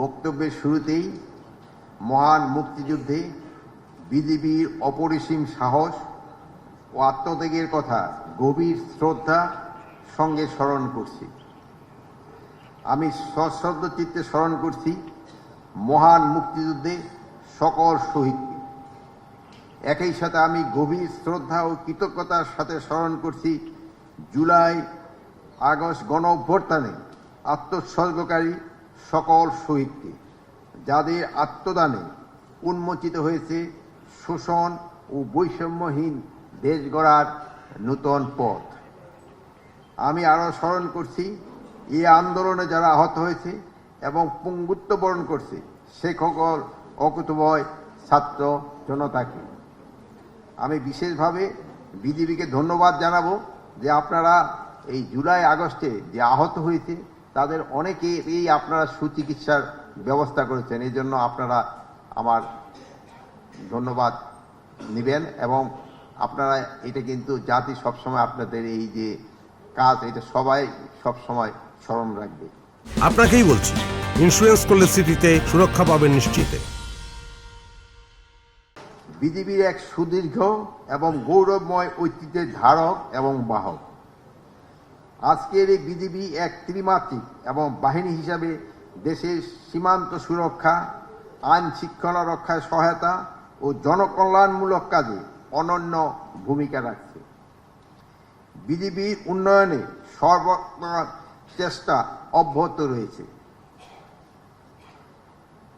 বক্তব্যের শুরুতেই মহান মুক্তিযুদ্ধে বিজিবির অপরিসীম সাহস ও আত্মত্যাগের কথা গভীর শ্রদ্ধা সঙ্গে স্মরণ করছি। আমি সশ্রদ্ধ চিত্তে স্মরণ করছি মহান মুক্তিযুদ্ধে সকল শহীদকে। একই সাথে আমি গভীর শ্রদ্ধা ও কৃতজ্ঞতার সাথে স্মরণ করছি জুলাই আগস্ট গণ অভ্যুত্থানে আত্মোৎসর্গকারী সকল শহীদকে, যাদের আত্মদানে উন্মোচিত হয়েছে শোষণ ও বৈষম্যহীন দেশ গড়ার নূতন পথ। আমি আরও স্মরণ করছি এই আন্দোলনে যারা আহত হয়েছে এবং পঙ্গুত্ব বরণ করছে সে সকল অকুতভয় ছাত্র জনতাকে। আমি বিশেষভাবে বিজিবিকে ধন্যবাদ জানাবো যে আপনারা এই জুলাই আগস্টে যে আহত হয়েছে তাদের অনেকেই আপনারা সুচিকিৎসার ব্যবস্থা করেছেন। এই জন্য আপনারা আমার ধন্যবাদ নেবেন এবং আপনারা এটা কিন্তু জাতি সবসময় আপনাদের এই যে কাজ এটা সবাই সবসময় স্মরণ রাখবে। আপনাকেই বলছি, ইন্স্যুরেন্স করলে সিটিতে সুরক্ষা পাবেন নিশ্চিত। বিজিবির এক সুদীর্ঘ এবং গৌরবময় ঐতিহ্যের ধারক এবং বাহক। আজকের এই বিজিবি এক ত্রিমাত্রিক এবং বাহিনী হিসাবে দেশের সীমান্ত সুরক্ষা, আইন শৃঙ্খলা রক্ষায় সহায়তা ও জনকল্যাণমূলক কাজে অনন্য ভূমিকা রাখছে। বিজিবির উন্নয়নে সর্বত্র চেষ্টা অব্যাহত রয়েছে।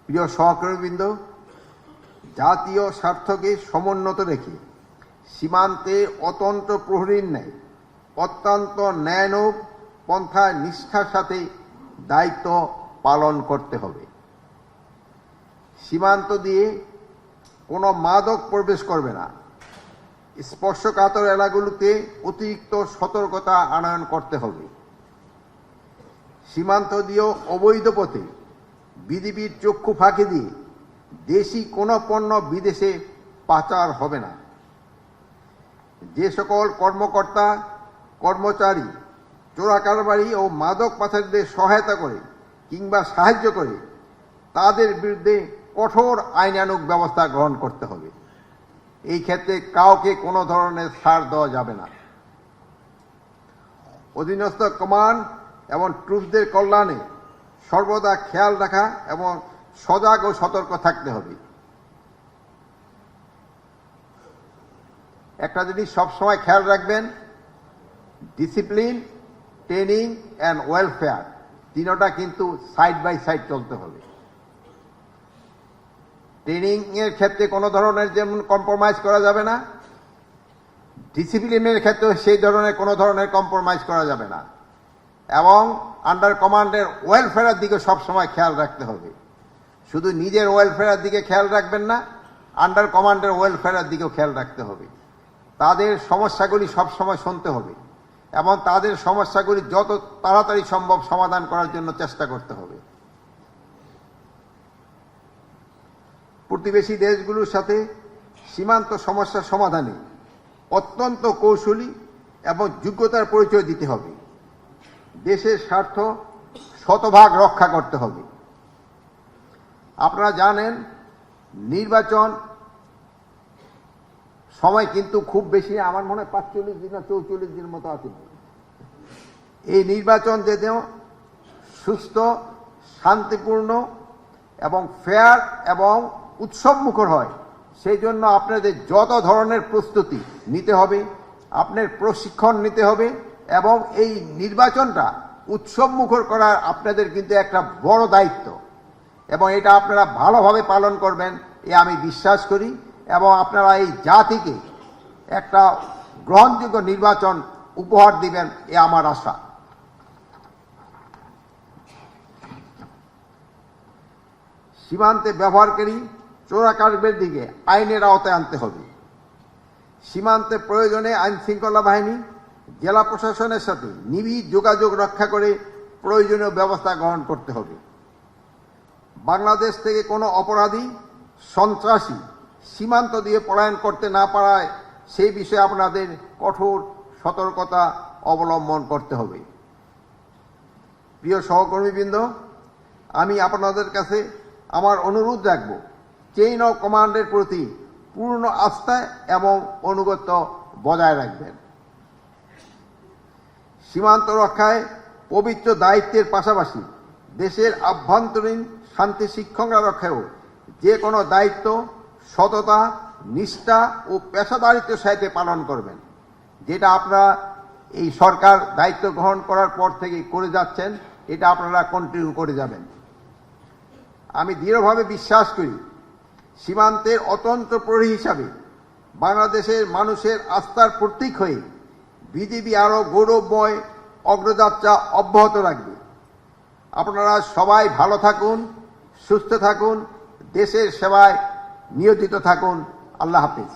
প্রিয় সহকর্মীবৃন্দ, জাতীয় স্বার্থকে সমুন্নত রেখে সীমান্তে অতন্ত্র প্রহরীর ন্যায় অত্যন্ত ন্যায়ানুগ পন্থায় নিষ্ঠার সাথে দায়িত্ব পালন করতে হবে। সীমান্ত দিয়ে কোনো মাদক প্রবেশ করবে না। স্পর্শকাতর এলাকাগুলোতে অতিরিক্ত সতর্কতা আনয়ন করতে হবে। সীমান্ত দিয়েও অবৈধ পথে বিজিবির চক্ষু ফাঁকি দিয়ে দেশি কোনো পণ্য বিদেশে পাচার হবে না। যে সকল কর্মকর্তা কর্মচারী চোরাকারবারি ও মাদক পাচারীদের সহায়তা করে কিংবা সাহায্য করে তাদের বিরুদ্ধে কঠোর আইনানুগ ব্যবস্থা গ্রহণ করতে হবে। এই ক্ষেত্রে কাউকে কোনো ধরনের ছাড় দেওয়া যাবে না। অধীনস্থ কমান্ড এবং ট্রুপদের কল্যাণে সর্বদা খেয়াল রাখা এবং সজাগ ও সতর্ক থাকতে হবে। একটা জিনিস সবসময় খেয়াল রাখবেন, ডিসিপ্লিন, ট্রেনিং অ্যান্ড ওয়েলফেয়ার তিনটা কিন্তু সাইড বাই সাইড চলতে হবে। ট্রেনিং এর ক্ষেত্রে কোনো ধরনের যেমন কম্প্রোমাইজ করা যাবে না, ডিসিপ্লিনের ক্ষেত্রে সেই ধরনের কোনো ধরনের কম্প্রোমাইজ করা যাবে না এবং আন্ডার কমান্ডের ওয়েলফেয়ারের দিকে সবসময় খেয়াল রাখতে হবে। শুধু নিজের ওয়েলফেয়ারের দিকে খেয়াল রাখবেন না, আন্ডার কমান্ডের ওয়েলফেয়ারের দিকেও খেয়াল রাখতে হবে। তাদের সমস্যাগুলি সবসময় শুনতে হবে এবং তাদের সমস্যাগুলি যত তাড়াতাড়ি সম্ভব সমাধান করার জন্য চেষ্টা করতে হবে। প্রতিবেশী দেশগুলোর সাথে সীমান্ত সমস্যা সমাধানে অত্যন্ত কৌশলী এবং যোগ্যতার পরিচয় দিতে হবে। দেশের স্বার্থ শতভাগ রক্ষা করতে হবে। আপনারা জানেন নির্বাচন সময় কিন্তু খুব বেশি, আমার মনে হয় 45 দিন না 44 দিন মতো আছে। এই নির্বাচন যেন সুস্থ, শান্তিপূর্ণ এবং ফেয়ার এবং উৎসবমুখর হয় সেই জন্য আপনাদের যত ধরনের প্রস্তুতি নিতে হবে, আপনার প্রশিক্ষণ নিতে হবে এবং এই নির্বাচনটা উৎসবমুখর করার আপনাদের কিন্তু একটা বড় দায়িত্ব এবং এটা আপনারা ভালোভাবে পালন করবেন এ আমি বিশ্বাস করি এবং আপনারা এই জাতিকে একটা গ্রহণযোগ্য নির্বাচন উপহার দিবেন এ আমার আশা। সীমান্তে ব্যবহারকারী চোরাকারবারির দিকে আইনের আওতায় আনতে হবে। সীমান্তে প্রয়োজনে আইন শৃঙ্খলা বাহিনী, জেলা প্রশাসনের সাথে নিবিড় যোগাযোগ রক্ষা করে প্রয়োজনীয় ব্যবস্থা গ্রহণ করতে হবে। বাংলাদেশ থেকে কোনো অপরাধী, সন্ত্রাসী সীমান্ত দিয়ে পলায়ন করতে না পারায় সেই বিষয়ে আপনাদের কঠোর সতর্কতা অবলম্বন করতে হবে। প্রিয় সহকর্মীবৃন্দ, আমি আপনাদের কাছে আমার অনুরোধ রাখব, চেইন অফ কমান্ডের প্রতি পূর্ণ আস্থা এবং অনুগত্য বজায় রাখবেন। সীমান্ত রক্ষায় পবিত্র দায়িত্বের পাশাপাশি দেশের আভ্যন্তরীণ শান্তি শৃঙ্খলা রক্ষায়ও যে কোনো দায়িত্ব সততা, নিষ্ঠা ও পেশাদারিত্বের সাথে পালন করবেন, যেটা আপনারা এই সরকার দায়িত্ব গ্রহণ করার পর থেকে করে যাচ্ছেন, এটা আপনারা কন্টিনিউ করে যাবেন। আমি দৃঢ়ভাবে বিশ্বাস করি, সীমান্তের অতন্ত্র প্রহরী হিসাবে বাংলাদেশের মানুষের আস্থার প্রতীক হয়ে বিজিবি আরও গৌরবময় অগ্রযাত্রা অব্যাহত রাখবে। আপনারা সবাই ভালো থাকুন, সুস্থ থাকুন, দেশের সেবায় নিয়োজিত থাকুন। আল্লাহ হাফেজ।